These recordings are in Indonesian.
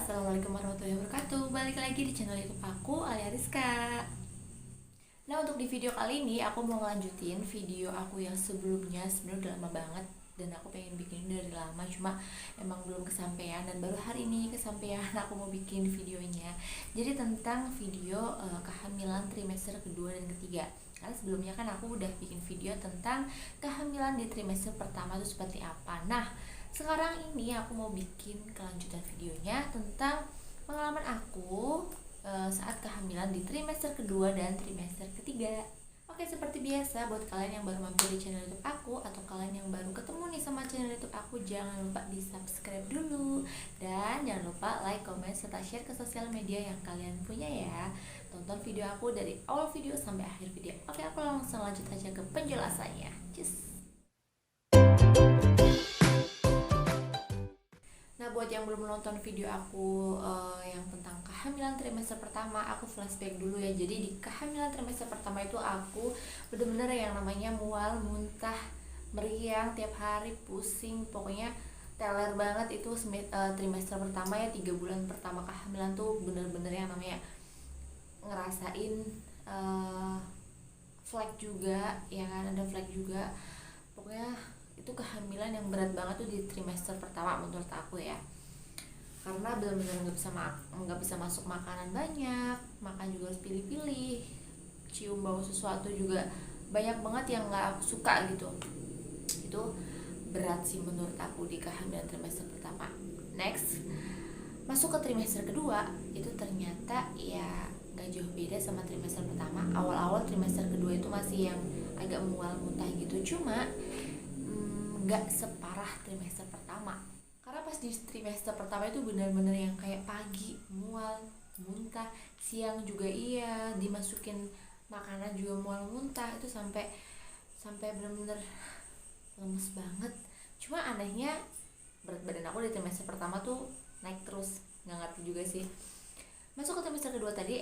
Assalamualaikum warahmatullahi wabarakatuh. Balik lagi di channel YouTube aku, Alia Rizka. Nah, untuk di video kali ini aku mau ngelanjutin video aku yang sebelumnya. Sebenarnya udah lama banget dan aku pengen bikin dari lama, cuma emang belum kesampaian dan baru hari ini kesampaian aku mau bikin videonya. Jadi tentang video kehamilan trimester kedua dan ketiga. Karena sebelumnya kan aku udah bikin video tentang kehamilan di trimester pertama itu seperti apa. Nah, sekarang ini aku mau bikin kelanjutan videonya tentang pengalaman aku saat kehamilan di trimester kedua dan trimester ketiga. Oke, seperti biasa buat kalian yang baru mampir di channel YouTube aku atau kalian yang baru ketemu nih sama channel YouTube aku, jangan lupa di subscribe dulu dan jangan lupa like, comment, serta share ke sosial media yang kalian punya ya. Tonton video aku dari awal video sampai akhir video. Oke, aku langsung lanjut aja ke penjelasannya. Cus. Nah, buat yang belum nonton video aku yang tentang kehamilan trimester pertama, aku flashback dulu ya. Jadi di kehamilan trimester pertama itu aku bener-bener yang namanya mual, muntah, meriang tiap hari, pusing, pokoknya teler banget itu trimester pertama ya. 3 bulan pertama kehamilan tuh bener-bener yang namanya ngerasain flag juga, ya kan, ada flag juga. Pokoknya itu kehamilan yang berat banget tuh di trimester pertama menurut aku ya, karena benar-benar nggak bisa masuk makanan banyak, makan juga harus pilih-pilih, cium bau sesuatu juga banyak banget yang nggak aku suka gitu. Itu berat sih menurut aku di kehamilan trimester pertama. Next, masuk ke trimester kedua itu ternyata ya nggak jauh beda sama trimester pertama. Awal-awal trimester kedua itu masih yang agak mual muntah gitu, cuma nggak separah trimester pertama. Karena pas di trimester pertama itu benar-benar yang kayak pagi mual muntah, siang juga iya, dimasukin makanan juga mual muntah, itu sampai benar-benar lemes banget. Cuma anehnya berat badan aku di trimester pertama tuh naik terus, nggak ngerti juga sih. Masuk ke trimester kedua tadi,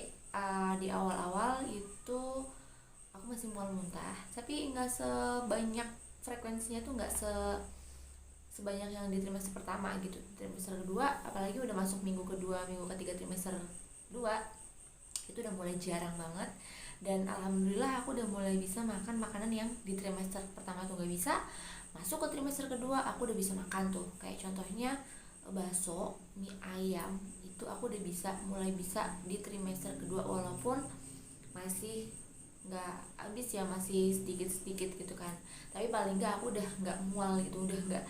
di awal-awal itu aku masih mual muntah, tapi nggak sebanyak, frekuensinya tuh nggak sebanyak yang di trimester pertama gitu. Trimester kedua apalagi udah masuk minggu kedua, minggu ketiga trimester kedua itu udah mulai jarang banget, dan alhamdulillah aku udah mulai bisa makan makanan yang di trimester pertama tuh nggak bisa. Masuk ke trimester kedua aku udah bisa makan tuh, kayak contohnya bakso, mie ayam, itu aku udah mulai bisa di trimester kedua, walaupun masih nggak habis ya, masih sedikit gitu kan, tapi paling nggak aku udah nggak mual gitu, udah nggak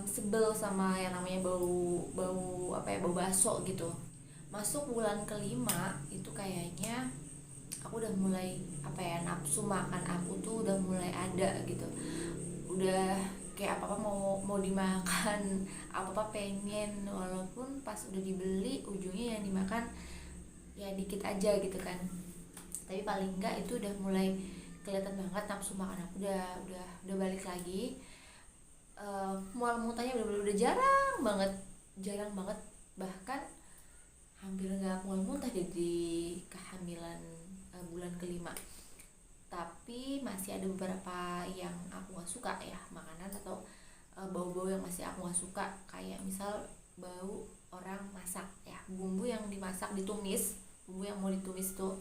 sebel sama yang namanya bau bau bakso gitu. Masuk bulan kelima itu kayaknya aku udah mulai nafsu makan aku tuh udah mulai ada gitu, udah kayak apa mau dimakan, apa pengen, walaupun pas udah dibeli ujungnya yang dimakan ya dikit aja gitu kan, tapi paling enggak itu udah mulai kelihatan banget nafsu makan aku udah balik lagi. Mual muntahnya udah jarang banget, bahkan hampir nggak mual muntah di kehamilan bulan kelima. Tapi masih ada beberapa yang aku nggak suka ya, makanan atau bau-bau yang masih aku nggak suka, kayak misal bau orang masak ya, bumbu yang dimasak ditumis, bumbu yang mau ditumis tuh,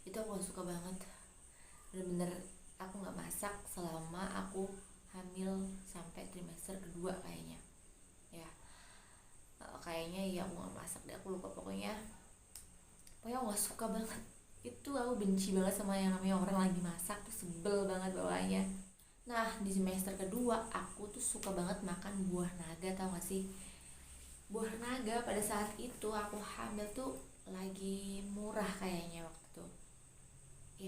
itu aku gak suka banget. Bener-bener aku gak masak selama aku hamil sampai trimester kedua kayaknya ya. Kayaknya ya aku gak masak deh, aku lupa, pokoknya aku gak suka banget itu. Aku benci banget sama yang namanya orang lagi masak tuh, sebel banget bawahnya. Nah, di semester kedua aku tuh suka banget makan buah naga, tau gak sih? Buah naga pada saat itu aku hamil tuh lagi murah kayaknya waktu itu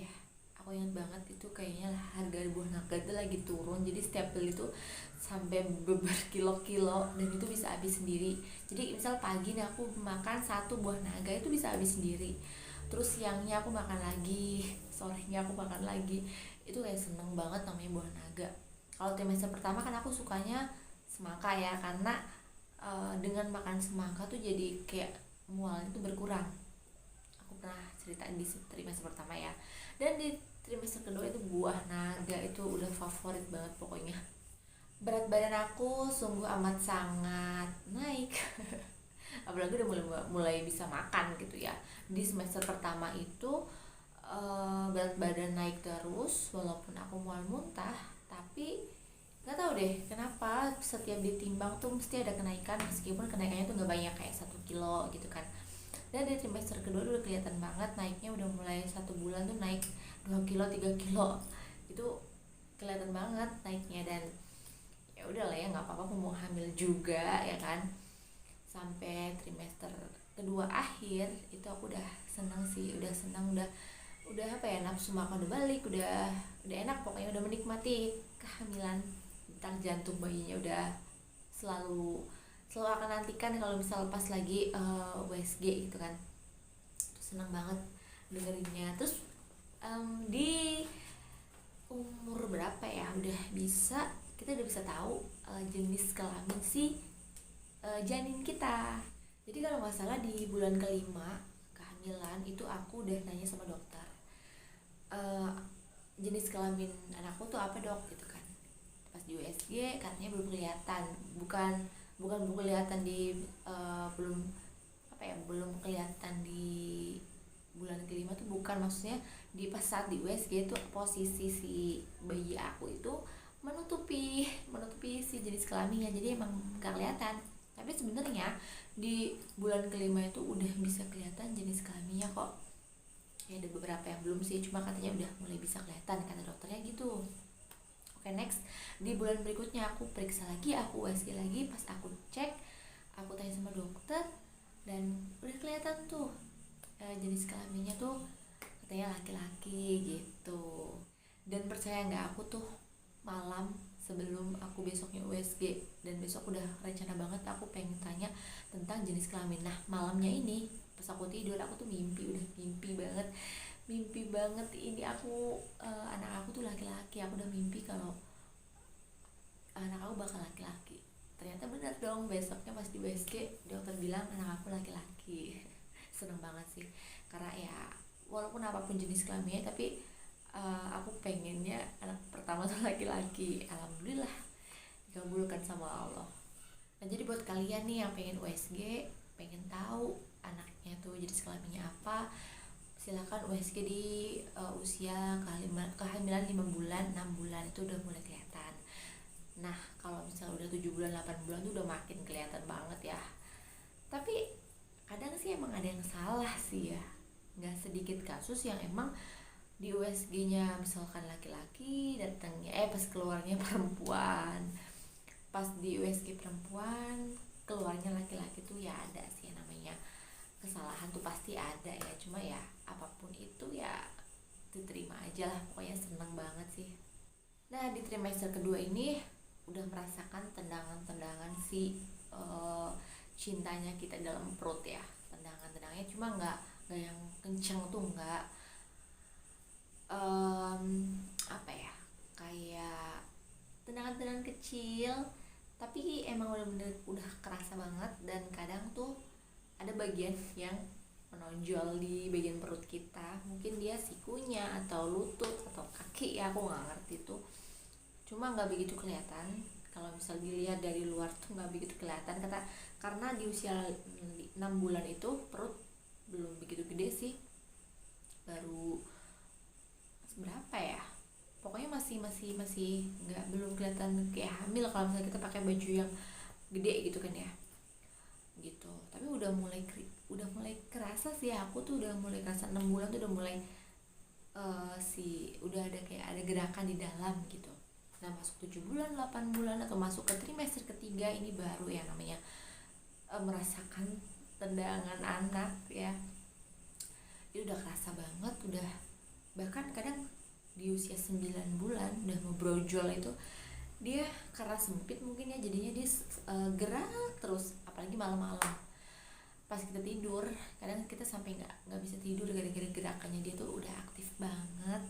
ya, aku ingat banget itu kayaknya harga buah naga itu lagi turun, jadi setiap beli tuh sampai berkilo-kilo dan itu bisa habis sendiri. Jadi misal pagi nih aku makan satu buah naga itu bisa habis sendiri, terus siangnya aku makan lagi, sorenya aku makan lagi. Itu kayak seneng banget namanya buah naga. Kalau trimester pertama kan aku sukanya semangka ya, karena dengan makan semangka tuh jadi kayak mual itu berkurang. Aku pernah ceritain di trimester pertama ya, dan di trimester kedua itu buah naga itu udah favorit banget pokoknya. Berat badan aku sungguh amat sangat naik apalagi udah mulai bisa makan gitu ya. Di semester pertama itu berat badan naik terus, walaupun aku mual muntah, tapi nggak tahu deh kenapa setiap ditimbang tuh mesti ada kenaikan, meskipun kenaikannya tuh nggak banyak kayak 1 kilo gitu kan. Dan di trimester kedua udah kelihatan banget naiknya, udah mulai 1 bulan tuh naik 2 kilo 3 kilo, itu kelihatan banget naiknya. Dan ya udah lah ya, nggak apa-apa, mau hamil juga ya kan. Sampai trimester kedua akhir itu aku udah seneng sih, udah seneng, udah apa ya, nafsu makan udah balik, udah enak pokoknya, udah menikmati kehamilan. Tentang jantung bayinya udah selalu akan nantikan kalau misal pas lagi USG gitu kan. Terus senang banget dengerinnya. Terus di umur berapa ya kita udah bisa tahu jenis kelamin si janin kita. Jadi kalau nggak salah di bulan kelima kehamilan itu aku udah nanya sama dokter, jenis kelamin anakku tuh apa dok gitu kan. Pas di USG katanya belum kelihatan, bukan belum kelihatan di belum apa ya, belum kelihatan di bulan kelima tuh, bukan, maksudnya di pas saat di USG itu posisi si bayi aku itu menutupi si jenis kelaminnya, jadi emang gak kelihatan. Tapi sebenarnya di bulan kelima itu udah bisa kelihatan jenis kelaminnya kok. Ya ada beberapa yang belum sih, cuma katanya udah mulai bisa kelihatan kata dokternya gitu. Oke, next, di bulan berikutnya aku periksa lagi, aku USG lagi. Pas aku cek, aku tanya sama dokter, dan udah kelihatan tuh jenis kelaminnya tuh katanya laki-laki gitu. Dan percaya nggak, aku tuh malam sebelum aku besoknya USG, dan besok udah rencana banget aku pengen tanya tentang jenis kelamin. Nah malamnya ini pas aku tidur, aku tuh mimpi banget ini aku anak aku tuh laki-laki. Aku udah mimpi kalau anak aku bakal laki-laki. Ternyata benar dong, besoknya pas di USG dokter bilang anak aku laki-laki. Seneng banget sih, karena ya walaupun apapun jenis kelaminnya, tapi aku pengennya anak pertama tuh laki-laki. Alhamdulillah dikabulkan sama Allah. Nah jadi buat kalian nih yang pengen USG, pengen tahu anaknya tuh jenis kelaminnya apa, silakan USG di usia kehamilan 5 bulan, 6 bulan itu udah mulai kelihatan. Nah kalau misalnya udah 7 bulan, 8 bulan tuh udah makin kelihatan banget ya. Tapi kadang sih emang ada yang salah sih ya, nggak sedikit kasus yang emang di USG-nya misalkan laki-laki datangnya pas keluarnya perempuan, pas di USG perempuan keluarnya laki-laki tuh. Ya ada sih yang namanya kesalahan tuh pasti ada ya, cuma ya apapun itu ya diterima aja lah, pokoknya seneng banget sih. Nah di trimester kedua ini udah merasakan tendangan si cintanya kita dalam perut ya. Tendangannya cuma nggak yang kenceng tuh, nggak apa ya, kayak tendangan kecil, tapi emang bener-bener udah kerasa banget. Dan kadang tuh ada bagian yang menonjol di bagian perut kita, mungkin dia sikunya atau lutut atau kaki ya, aku nggak ngerti tuh, cuma nggak begitu kelihatan. Kalau misal dilihat dari luar tuh nggak begitu kelihatan, karena di usia 6 bulan itu perut belum begitu gede sih, baru berapa ya, pokoknya masih belum kelihatan kayak hamil kalau misalnya kita pakai baju yang gede gitu kan ya gitu. Tapi udah mulai kerasa sih, aku tuh udah mulai kerasa 6 bulan tuh udah mulai udah ada kayak ada gerakan di dalam gitu. Nah masuk 7 bulan, 8 bulan atau masuk ke trimester ketiga ini baru ya namanya merasakan tendangan anak ya. Itu udah kerasa banget, udah bahkan kadang di usia 9 bulan udah mau brojol itu dia karena sempit mungkin ya, jadinya dia gerak terus, apalagi malam-malam pas kita tidur. Kadang kita sampai nggak bisa tidur gara-gara gerakannya dia tuh udah aktif banget.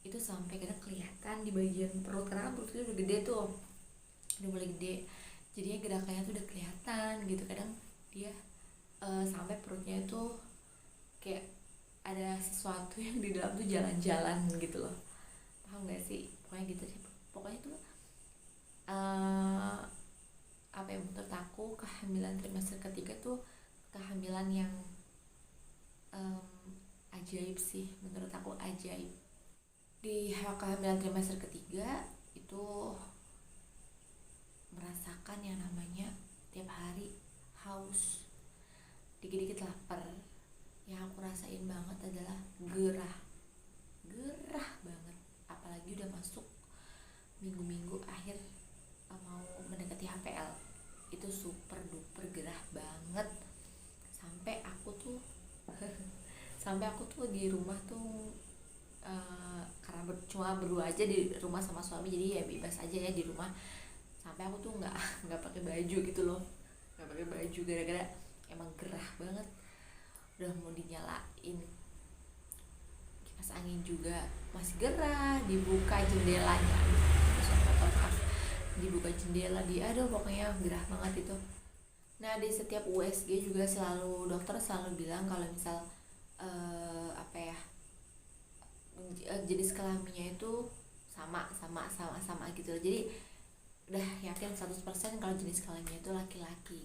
Itu sampai kadang kelihatan di bagian perut, karena kan perutnya udah gede tuh, udah mulai gede, jadinya gerakannya tuh udah kelihatan gitu. Kadang dia sampai perutnya itu kayak ada sesuatu yang di dalam tuh jalan-jalan gitu loh, paham gak sih? Pokoknya gitu sih, pokoknya tuh apa ya, menurut aku kehamilan trimester ketiga tuh kehamilan yang ajaib sih, menurut aku ajaib. Di kehamilan trimester ketiga itu merasakan yang namanya tiap hari haus, dikit-dikit lapar. Yang aku rasain banget adalah gerah banget, apalagi udah masuk minggu-minggu akhir mau mendekati HPL, itu super duper gerah banget. Sampai aku tuh di rumah tuh karena cuma berdua aja di rumah sama suami, jadi ya bebas aja ya di rumah. Sampai aku tuh nggak pakai baju gitu loh, nggak pakai baju gara-gara emang gerah banget. Udah mau dinyalain kipas angin juga masih gerah, dibuka jendelanya, dibuka jendela aduh pokoknya gerah banget itu. Nah di setiap USG juga selalu dokter selalu bilang kalau misal jenis kelaminnya itu sama gitu. Jadi udah yakin 100% kalau jenis kelaminnya itu laki-laki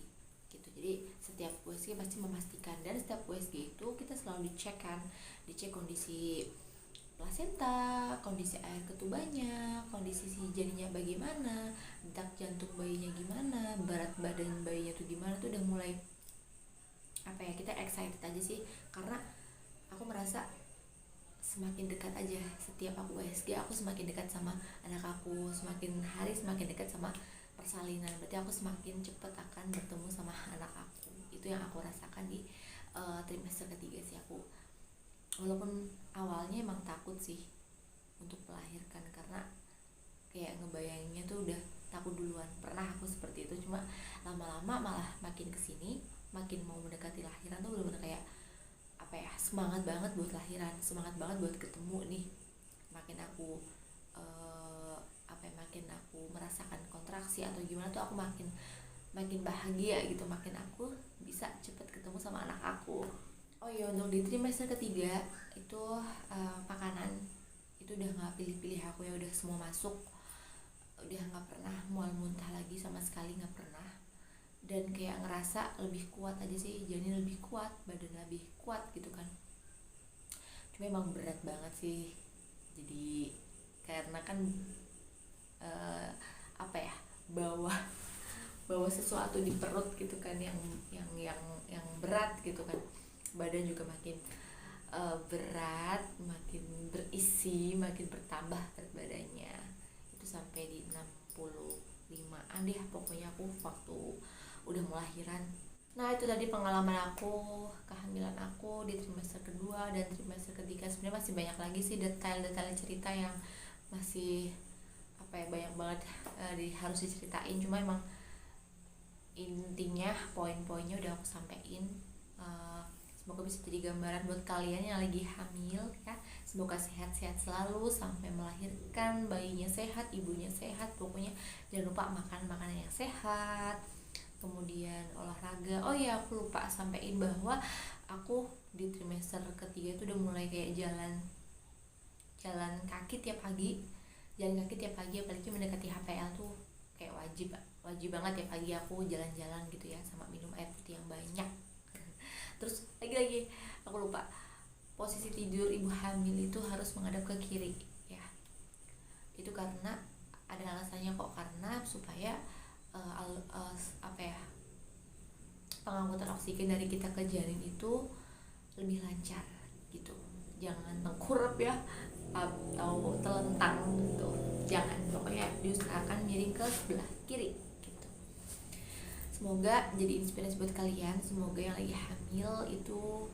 gitu. Jadi setiap USG pasti memastikan, dan setiap USG itu kita selalu dicek kondisi plasenta, kondisi air ketubanya, kondisi si janinnya bagaimana, detak jantung bayinya gimana, berat badan bayinya tuh gimana. Tuh udah mulai kita excited aja sih, karena aku merasa semakin dekat aja setiap aku USG, aku semakin dekat sama anak aku, semakin hari semakin dekat sama persalinan, berarti aku semakin cepat akan bertemu sama anak aku. Itu yang aku rasakan di trimester ketiga sih aku. Walaupun awalnya emang takut sih untuk melahirkan, karena kayak ngebayanginnya tuh udah takut duluan. Pernah aku seperti itu, cuma lama-lama malah makin kesini, makin mau mendekati lahiran tuh bener-bener kayak semangat banget buat lahiran, semangat banget buat ketemu nih. Makin aku makin aku merasakan kontraksi atau gimana tuh aku makin bahagia gitu, makin aku bisa cepet ketemu sama anak aku. Oh iya, untuk di trimester ketiga itu makanan itu udah nggak pilih-pilih aku ya, udah semua masuk, udah nggak pernah mual muntah lagi sama sekali, nggak pernah. Dan kayak ngerasa lebih kuat aja sih, janin lebih kuat, badan lebih kuat gitu kan. Cuma emang berat banget sih, jadi karena kan bawa sesuatu di perut gitu kan, yang berat gitu kan. Badan juga makin berat, makin berisi, makin bertambah berat badannya. Itu sampai di 65an deh pokoknya aku waktu udah melahiran. Nah itu tadi pengalaman aku, kehamilan aku di trimester kedua dan trimester ketiga. Sebenarnya masih banyak lagi sih detail-detail cerita yang masih banyak banget harus diceritain. Cuma emang intinya poin-poinnya udah aku sampein. Semoga bisa jadi gambaran buat kalian yang lagi hamil ya. Semoga sehat-sehat selalu sampai melahirkan, bayinya sehat, ibunya sehat. Pokoknya jangan lupa makan makanan yang sehat, kemudian olahraga. Oh iya, aku lupa sampein bahwa aku di trimester ketiga itu udah mulai kayak jalan kaki tiap pagi. Apalagi mendekati HPL tuh kayak wajib banget tiap pagi aku jalan-jalan gitu ya, sama minum air putih yang banyak. Terus lagi aku lupa, posisi tidur ibu hamil itu harus menghadap ke kiri ya. Itu karena ada alasannya kok, karena supaya pengangkutan oksigen dari kita ke janin itu lebih lancar gitu. Jangan tengkurap ya atau telentang gitu, jangan, pokoknya diusahakan miring ke sebelah kiri gitu. Semoga jadi inspirasi buat kalian, semoga yang lagi hamil itu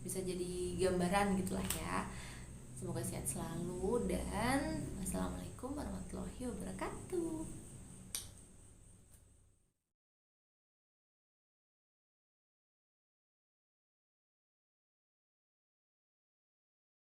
bisa jadi gambaran gitulah ya. Semoga sehat selalu, dan wassalamualaikum warahmatullahi wabarakatuh.